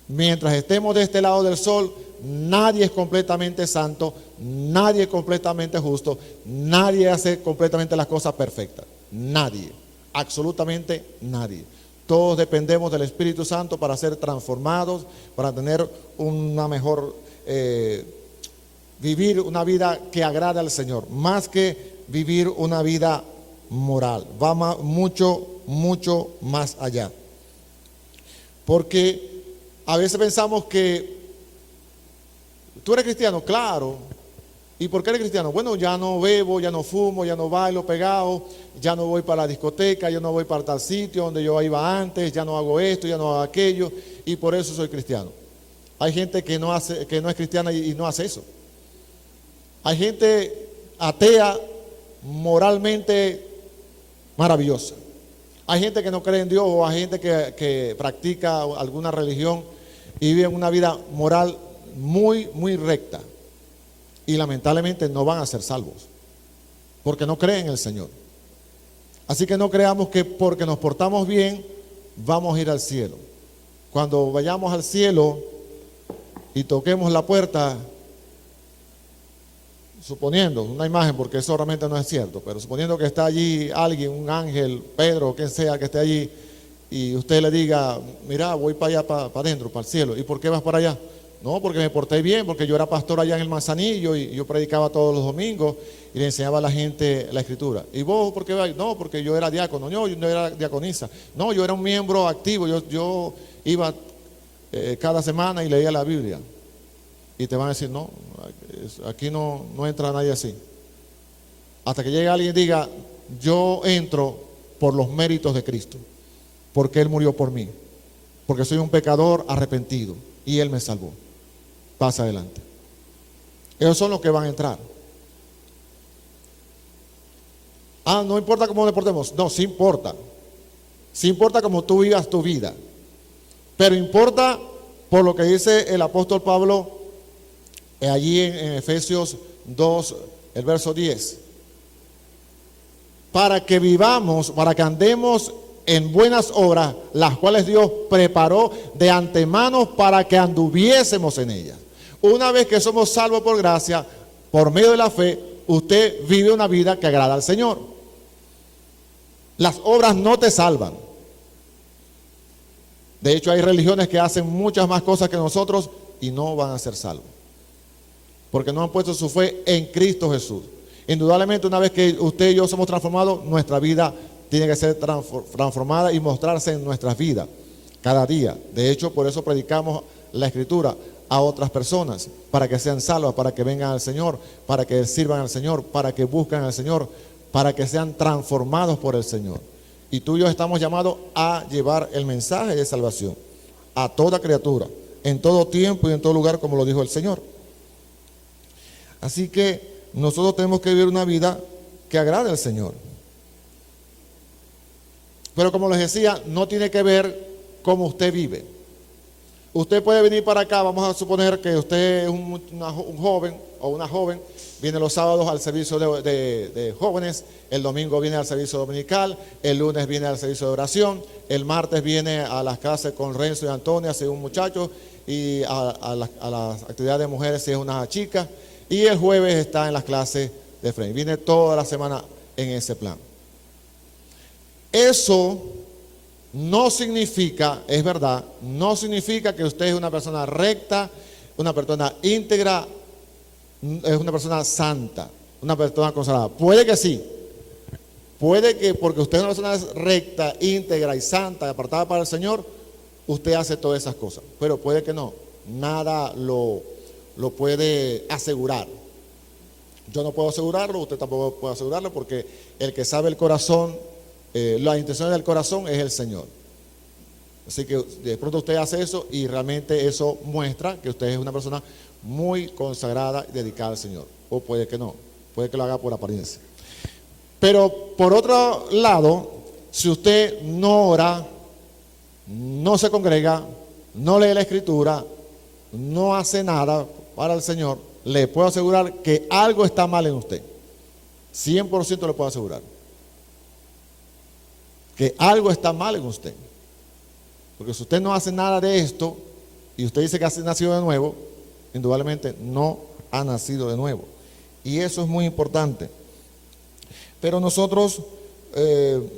Speaker 1: Mientras estemos de este lado del sol, nadie es completamente santo, nadie es completamente justo, nadie hace completamente las cosas perfectas. Nadie, absolutamente nadie. Todos dependemos del Espíritu Santo para ser transformados, para tener una mejor, vivir una vida que agrade al Señor, más que vivir una vida moral. Va mucho, mucho más allá. Porque a veces pensamos que tú eres cristiano, claro. ¿Y por qué eres cristiano? Bueno, ya no bebo, ya no fumo, ya no bailo pegado, ya no voy para la discoteca, ya no voy para tal sitio donde yo iba antes, ya no hago esto, ya no hago aquello, y por eso soy cristiano. Hay gente que no es cristiana y no hace eso. Hay gente atea, moralmente maravillosa. Hay gente que no cree en Dios, o hay gente que practica alguna religión y vive una vida moral muy, muy recta. Y lamentablemente no van a ser salvos, porque no creen en el Señor. Así que no creamos que porque nos portamos bien vamos a ir al cielo. Cuando vayamos al cielo y toquemos la puerta, suponiendo una imagen, porque eso realmente no es cierto, pero suponiendo que está allí alguien, un ángel, Pedro, quien sea que esté allí, y usted le diga: mira, voy para allá, para adentro, para el cielo. ¿Y por qué vas para allá? No, porque me porté bien, porque yo era pastor allá en el Manzanillo y yo predicaba todos los domingos y le enseñaba a la gente la escritura. ¿Y vos por qué vas? No, porque yo era diácono. No, yo no era diaconisa. No, yo era un miembro activo. Yo iba cada semana y leía la Biblia. Y te van a decir: no, aquí no entra nadie así. Hasta que llegue alguien y diga: yo entro por los méritos de Cristo, porque Él murió por mí, porque soy un pecador arrepentido y Él me salvó. Pasa adelante. Esos son los que van a entrar. No importa cómo nos portemos. No, sí importa. Sí importa cómo tú vivas tu vida. Pero importa por lo que dice el apóstol Pablo allí en Efesios 2, el verso 10. Para que vivamos, para que andemos en buenas obras, las cuales Dios preparó de antemano para que anduviésemos en ellas. Una vez que somos salvos por gracia, por medio de la fe, usted vive una vida que agrada al Señor. Las obras no te salvan. De hecho, hay religiones que hacen muchas más cosas que nosotros y no van a ser salvos, porque no han puesto su fe en Cristo Jesús. Indudablemente, una vez que usted y yo somos transformados, nuestra vida tiene que ser transformada y mostrarse en nuestras vidas cada día. De hecho, por eso predicamos la Escritura a otras personas, para que sean salvas, para que vengan al Señor, para que sirvan al Señor, para que busquen al Señor, para que sean transformados por el Señor. Y tú y yo estamos llamados a llevar el mensaje de salvación a toda criatura, en todo tiempo y en todo lugar, como lo dijo el Señor. Así que nosotros tenemos que vivir una vida que agrade al Señor. Pero como les decía, no tiene que ver cómo usted vive. Usted puede venir para acá, vamos a suponer que usted es un joven o una joven, viene los sábados al servicio de jóvenes, el domingo viene al servicio dominical, el lunes viene al servicio de oración, el martes viene a las clases con Renzo y Antonia si es un muchacho, y a las actividades de mujeres si es una chica, y el jueves está en las clases de Fren. Viene toda la semana en ese plan. Eso no significa, es verdad, no significa que usted es una persona recta, una persona íntegra, es una persona santa, una persona consagrada. Puede que sí, puede que porque usted es una persona recta, íntegra y santa, apartada para el Señor, usted hace todas esas cosas, pero puede que no, nada lo puede asegurar. Yo no puedo asegurarlo, usted tampoco puede asegurarlo, porque el que sabe el corazón, las intenciones del corazón es el Señor. Así que de pronto usted hace eso y realmente eso muestra que usted es una persona muy consagrada y dedicada al Señor. O puede que no, puede que lo haga por apariencia. Pero por otro lado, si usted no ora, no se congrega, no lee la Escritura, no hace nada para el Señor, le puedo asegurar que algo está mal en usted. 100% le puedo asegurar. Que algo está mal en usted. Porque si usted no hace nada de esto y usted dice que ha nacido de nuevo, indudablemente no ha nacido de nuevo. Y eso es muy importante. Pero nosotros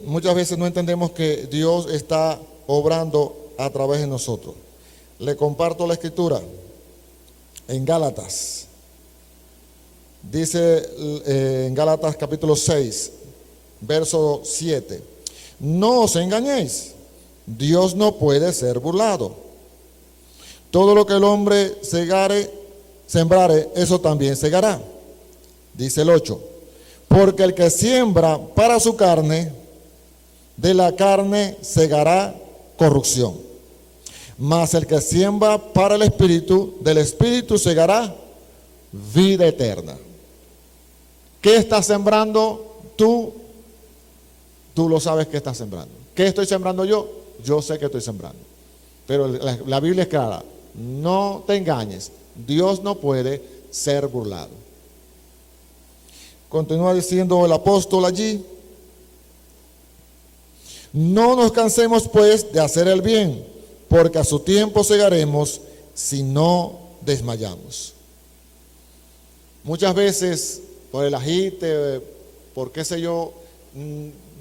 Speaker 1: muchas veces no entendemos que Dios está obrando a través de nosotros. Le comparto la escritura en Gálatas. Dice en Gálatas capítulo 6, verso 7. No os engañéis, Dios no puede ser burlado. Todo lo que el hombre sembrare, eso también segará. Dice el 8. Porque el que siembra para su carne, de la carne segará corrupción. Mas el que siembra para el Espíritu, del Espíritu segará vida eterna. ¿Qué estás sembrando tú? Tú lo sabes que estás sembrando. ¿Qué estoy sembrando yo? Yo sé que estoy sembrando. Pero la Biblia es clara. No te engañes. Dios no puede ser burlado. Continúa diciendo el apóstol allí. No nos cansemos pues de hacer el bien, porque a su tiempo segaremos si no desmayamos. Muchas veces, por el agite, por qué sé yo,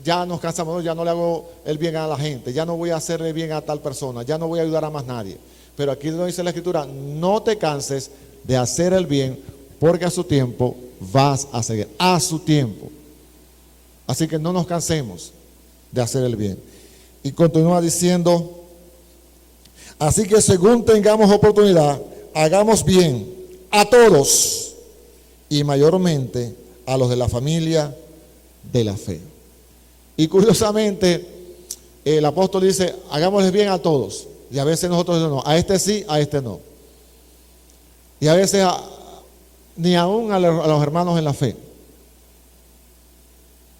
Speaker 1: ya nos cansamos, ya no le hago el bien a la gente, ya no voy a hacerle bien a tal persona, ya no voy a ayudar a más nadie. Pero aquí nos dice la Escritura, no te canses de hacer el bien, porque a su tiempo vas a seguir, a su tiempo. Así que no nos cansemos de hacer el bien. Y continúa diciendo, así que según tengamos oportunidad, hagamos bien a todos y mayormente a los de la familia de la fe. Y curiosamente, el apóstol dice, hagámosles bien a todos. Y a veces nosotros decimos, no, a este sí, a este no. Y a veces ni aún a los hermanos en la fe.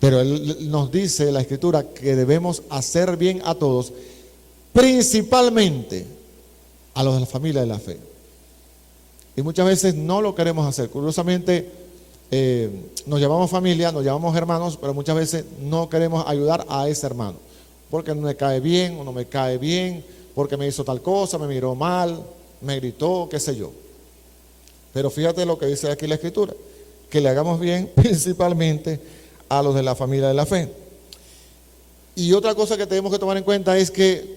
Speaker 1: Pero él nos dice la Escritura que debemos hacer bien a todos, principalmente a los de la familia de la fe. Y muchas veces no lo queremos hacer. Curiosamente, nos llamamos familia, nos llamamos hermanos, pero muchas veces no queremos ayudar a ese hermano. Porque no me cae bien o no me cae bien, porque me hizo tal cosa, me miró mal, me gritó, qué sé yo. Pero fíjate lo que dice aquí la Escritura, que le hagamos bien principalmente a los de la familia de la fe. Y otra cosa que tenemos que tomar en cuenta es que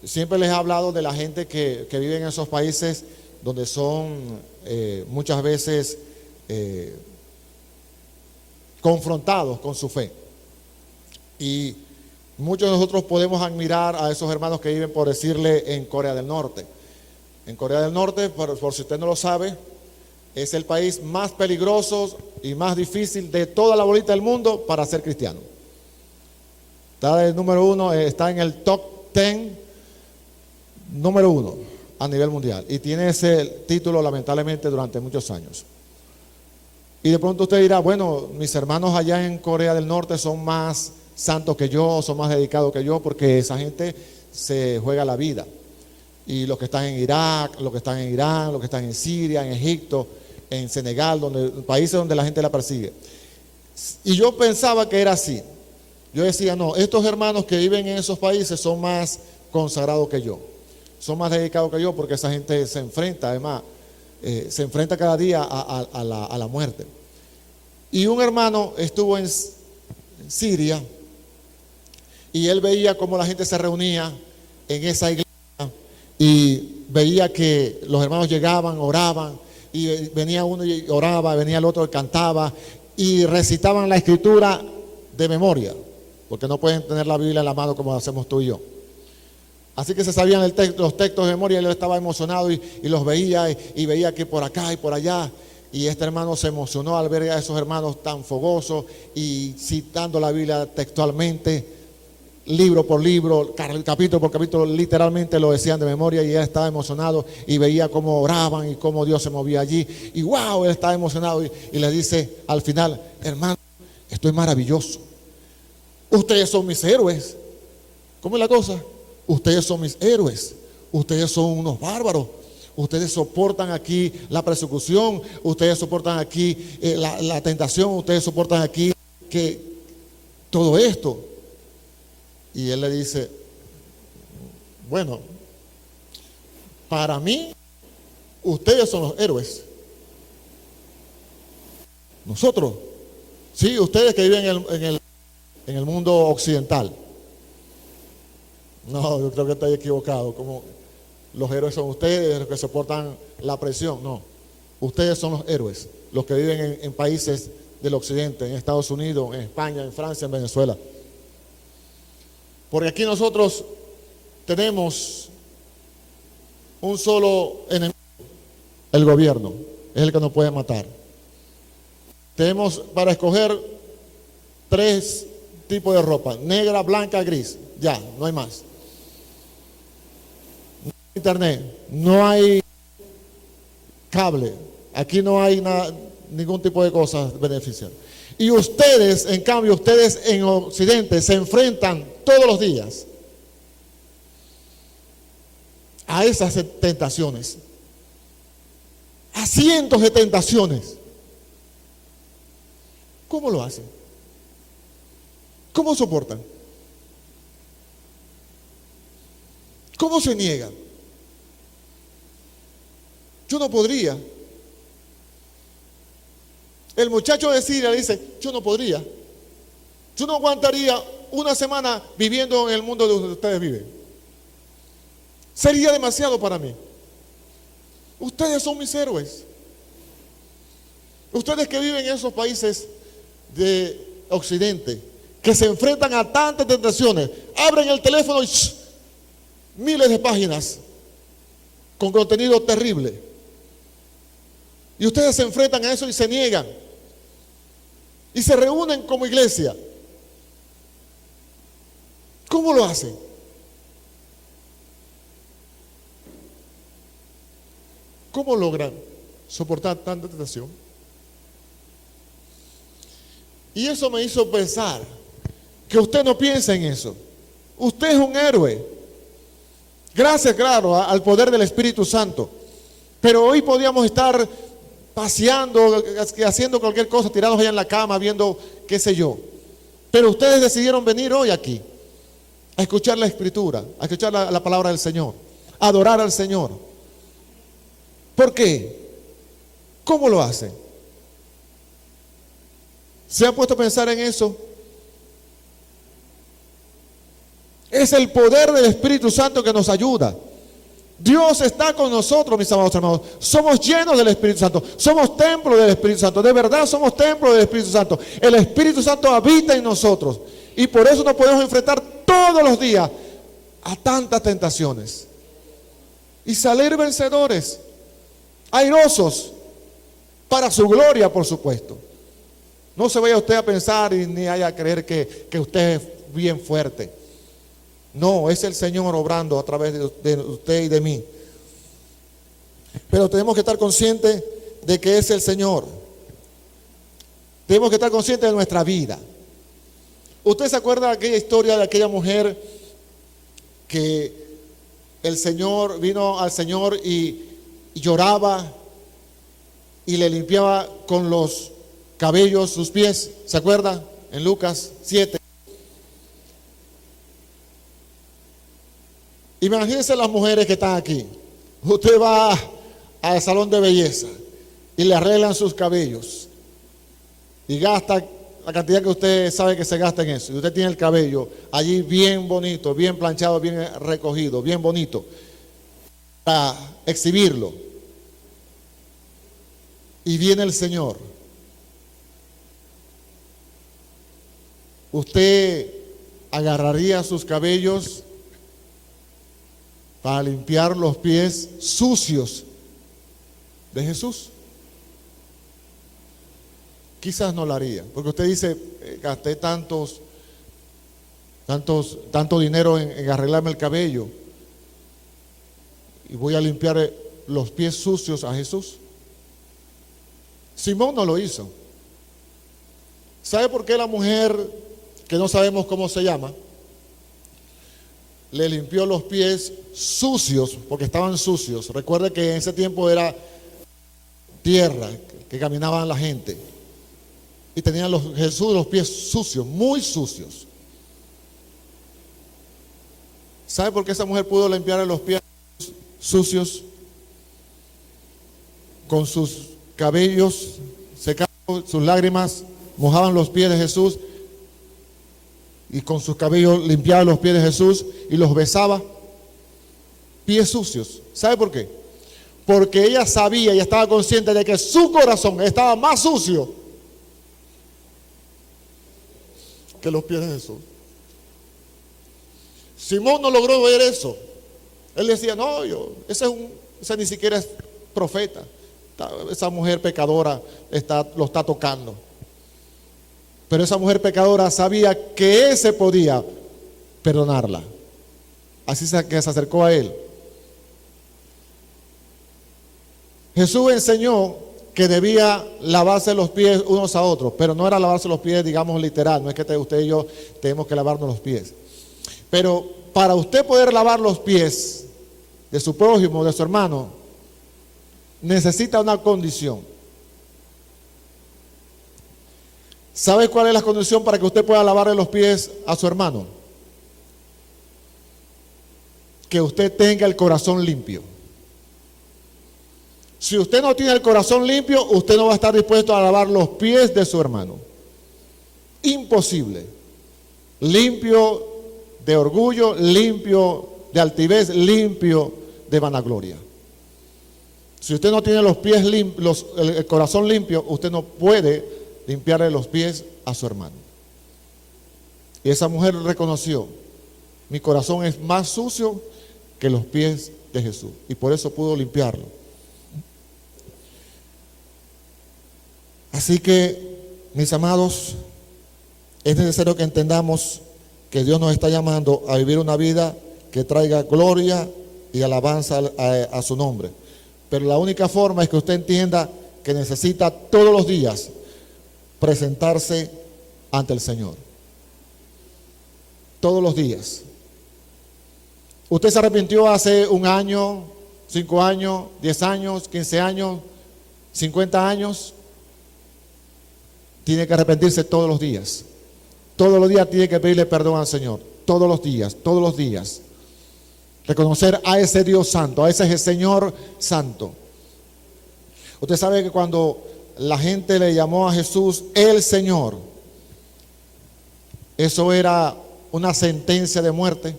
Speaker 1: siempre les he hablado de la gente que vive en esos países donde son muchas veces confrontados con su fe. Y muchos de nosotros podemos admirar a esos hermanos que viven, por decirle, en Corea del Norte. En Corea del Norte, por si usted no lo sabe, es el país más peligroso y más difícil de toda la bolita del mundo para ser cristiano. Está el número 1, está en el top 10, número 1 a nivel mundial. Y tiene ese título lamentablemente durante muchos años. Y de pronto usted dirá, bueno, mis hermanos allá en Corea del Norte son más santos que yo, son más dedicados que yo, porque esa gente se juega la vida. Y los que están en Irak, los que están en Irán, los que están en Siria, en Egipto, en Senegal, países donde la gente la persigue. Y yo pensaba que era así. Yo decía, no, estos hermanos que viven en esos países son más consagrados que yo, son más dedicados que yo, porque esa gente se enfrenta, además, se enfrenta cada día a la muerte. Y un hermano estuvo en Siria y él veía cómo la gente se reunía en esa iglesia y veía que los hermanos llegaban, oraban, y venía uno y oraba, venía el otro y cantaba y recitaban la Escritura de memoria, porque no pueden tener la Biblia en la mano como hacemos tú y yo. Así que se sabían los textos de memoria, y él estaba emocionado y los veía y veía que por acá y por allá. Y este hermano se emocionó al ver a esos hermanos tan fogosos y citando la Biblia textualmente. libro por libro, capítulo por capítulo, literalmente lo decían de memoria, y él estaba emocionado y veía cómo oraban y cómo Dios se movía allí. Y wow, él estaba emocionado y le dice al final: hermano, esto es maravilloso. Ustedes son mis héroes. ¿Cómo es la cosa? Ustedes son mis héroes. Ustedes son unos bárbaros. Ustedes soportan aquí la persecución. Ustedes soportan aquí la tentación. Ustedes soportan aquí todo esto. Y él le dice: bueno, para mí, ustedes son los héroes. Nosotros, sí, ustedes que viven en el mundo occidental. No, yo creo que estoy equivocado. Como los héroes son ustedes, los que soportan la presión. No, ustedes son los héroes, los que viven en países del occidente, en Estados Unidos, en España, en Francia, en Venezuela. Porque aquí nosotros tenemos un solo enemigo: el gobierno. Es el que nos puede matar. Tenemos para escoger 3 tipos de ropa: negra, blanca, gris. Ya, no hay más. No hay internet, no hay cable. Aquí no hay ningún tipo de cosas beneficiosas. Y ustedes, en cambio, ustedes en Occidente se enfrentan todos los días a esas tentaciones, a cientos de tentaciones. ¿Cómo lo hacen? ¿Cómo soportan? ¿Cómo se niegan? Yo no podría. El muchacho de Siria dice: yo no podría. Yo no aguantaría una semana viviendo en el mundo donde ustedes viven. Sería demasiado para mí. Ustedes son mis héroes. Ustedes que viven en esos países de Occidente, que se enfrentan a tantas tentaciones, abren el teléfono y miles de páginas con contenido terrible. Y ustedes se enfrentan a eso y se niegan. Y se reúnen como iglesia. ¿Cómo lo hacen? ¿Cómo logran soportar tanta tentación? Y eso me hizo pensar que usted no piensa en eso. Usted es un héroe. Gracias, claro, al poder del Espíritu Santo. Pero hoy podíamos estar paseando, haciendo cualquier cosa, tirados allá en la cama, viendo qué sé yo. Pero ustedes decidieron venir hoy aquí a escuchar la Escritura, a escuchar la palabra del Señor, a adorar al Señor. ¿Por qué? ¿Cómo lo hacen? ¿Se han puesto a pensar en eso? Es el poder del Espíritu Santo que nos ayuda. Dios está con nosotros, mis amados hermanos. Somos llenos del Espíritu Santo. Somos templo del Espíritu Santo. De verdad somos templo del Espíritu Santo. El Espíritu Santo habita en nosotros. Y por eso nos podemos enfrentar todos los días a tantas tentaciones. Y salir vencedores, airosos, para su gloria, por supuesto. No se vaya usted a pensar y ni vaya a creer que usted es bien fuerte. No, es el Señor obrando a través de usted y de mí. Pero tenemos que estar conscientes de que es el Señor. Tenemos que estar conscientes de nuestra vida. ¿Usted se acuerda de aquella historia de aquella mujer que el Señor vino al Señor y lloraba y le limpiaba con los cabellos sus pies? ¿Se acuerda? En Lucas 7. Imagínense las mujeres que están aquí. Usted va al salón de belleza y le arreglan sus cabellos y gasta la cantidad que usted sabe que se gasta en eso. Y usted tiene el cabello allí bien bonito, bien planchado, bien recogido, bien bonito, para exhibirlo. Y viene el Señor. Usted agarraría sus cabellos para limpiar los pies sucios de Jesús. Quizás no lo haría, porque usted dice: gasté tantos tanto dinero en arreglarme el cabello y voy a limpiar los pies sucios a Jesús. Simón no lo hizo. ¿Sabe por qué la mujer, que no sabemos cómo se llama, le limpió los pies sucios? Porque estaban sucios. Recuerde que en ese tiempo era tierra que caminaban la gente y tenían Jesús los pies sucios, muy sucios. ¿Sabe por qué esa mujer pudo limpiarle los pies sucios? Con sus cabellos secados, sus lágrimas mojaban los pies de Jesús, y con sus cabellos limpiaba los pies de Jesús y los besaba. Pies sucios. ¿Sabe por qué? Porque ella sabía y estaba consciente de que su corazón estaba más sucio que los pies de Jesús. Simón no logró ver eso. Él decía, no, ese ni siquiera es profeta. Esa mujer pecadora lo está tocando. Pero esa mujer pecadora sabía que ese podía perdonarla. Así que se acercó a él. Jesús enseñó que debía lavarse los pies unos a otros, pero no era lavarse los pies, digamos, literal. No es que usted y yo tenemos que lavarnos los pies. Pero para usted poder lavar los pies de su prójimo, de su hermano, necesita una condición. ¿Sabe cuál es la condición para que usted pueda lavarle los pies a su hermano? Que usted tenga el corazón limpio. Si usted no tiene el corazón limpio, usted no va a estar dispuesto a lavar los pies de su hermano. Imposible. Limpio de orgullo, limpio de altivez, limpio de vanagloria. Si usted no tiene los pies limpios, el corazón limpio, usted no puede limpiarle los pies a su hermano. Y esa mujer reconoció, mi corazón es más sucio que los pies de Jesús, y por eso pudo limpiarlo. Así que, mis amados, es necesario que entendamos que Dios nos está llamando a vivir una vida que traiga gloria y alabanza a su nombre. Pero la única forma es que usted entienda que necesita todos los días presentarse ante el Señor. Todos los días. Usted se arrepintió hace 1 año, 5 años, 10 años, 15 años, 50 años. Tiene que arrepentirse todos los días. Todos los días tiene que pedirle perdón al Señor. Todos los días, todos los días. Reconocer a ese Dios santo, a ese Señor santo. Usted sabe que cuando la gente le llamó a Jesús el Señor, eso era una sentencia de muerte.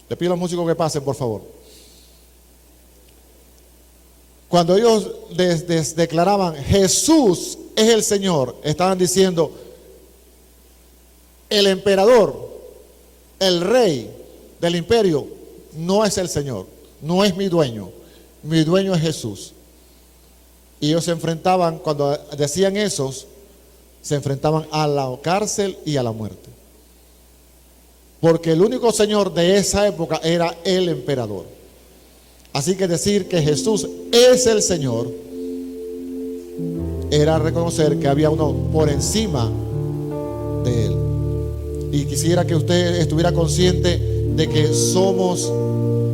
Speaker 1: Le pido a los músicos que pasen, por favor. Cuando ellos declaraban Jesús es el Señor, estaban diciendo el emperador, el rey del imperio no es el Señor, no es mi dueño es Jesús. Y ellos se enfrentaban, cuando decían esos, se enfrentaban a la cárcel y a la muerte. Porque el único Señor de esa época era el emperador. Así que decir que Jesús es el Señor era reconocer que había uno por encima de él. Y quisiera que usted estuviera consciente de que somos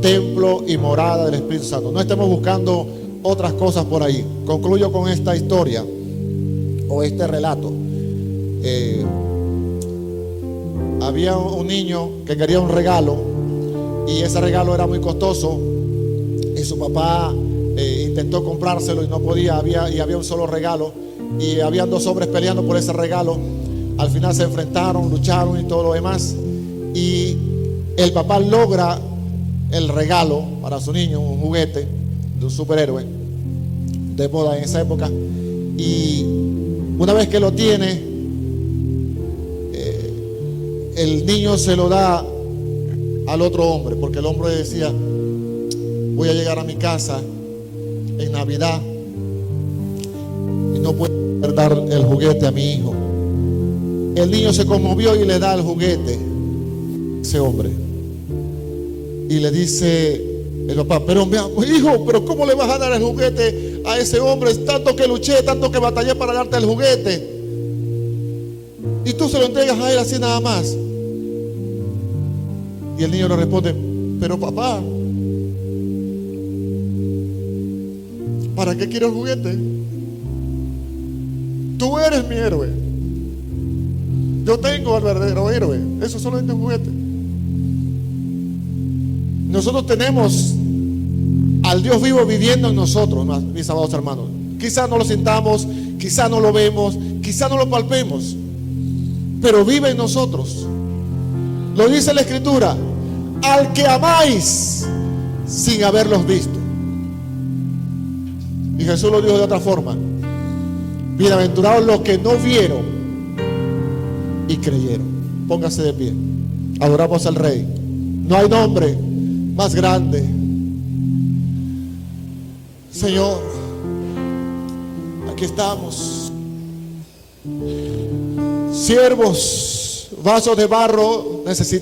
Speaker 1: templo y morada del Espíritu Santo. No estemos buscando otras cosas por ahí. Concluyo con esta historia o este relato. Había un niño que quería un regalo y ese regalo era muy costoso y su papá intentó comprárselo y no podía, había un solo regalo y habían 2 hombres peleando por ese regalo. Al final se enfrentaron, lucharon y todo lo demás, y el papá logra el regalo para su niño, un juguete de un superhéroe de moda en esa época, y una vez que lo tiene, el niño se lo da al otro hombre, porque el hombre decía, voy a llegar a mi casa en Navidad y no puedo dar el juguete a mi hijo. El niño se conmovió y le da el juguete a ese hombre. Y le dice el papá: pero hijo, pero ¿cómo le vas a dar el juguete a ese hombre? Tanto que luché, tanto que batallé para darte el juguete, y tú se lo entregas a él así nada más. Y el niño le responde: pero papá, ¿para qué quiero el juguete? Tú eres mi héroe. Yo tengo al verdadero héroe. Eso solamente es un juguete. Nosotros tenemos al Dios vivo viviendo en nosotros, mis amados hermanos. Quizás no lo sintamos, quizás no lo vemos, quizás no lo palpemos, pero vive en nosotros. Lo dice la Escritura: al que amáis sin haberlos visto. Y Jesús lo dijo de otra forma: bienaventurados los que no vieron y creyeron. Póngase de pie. Adoramos al Rey. No hay nombre más grande. Señor, aquí estamos, siervos, vasos de barro, necesitamos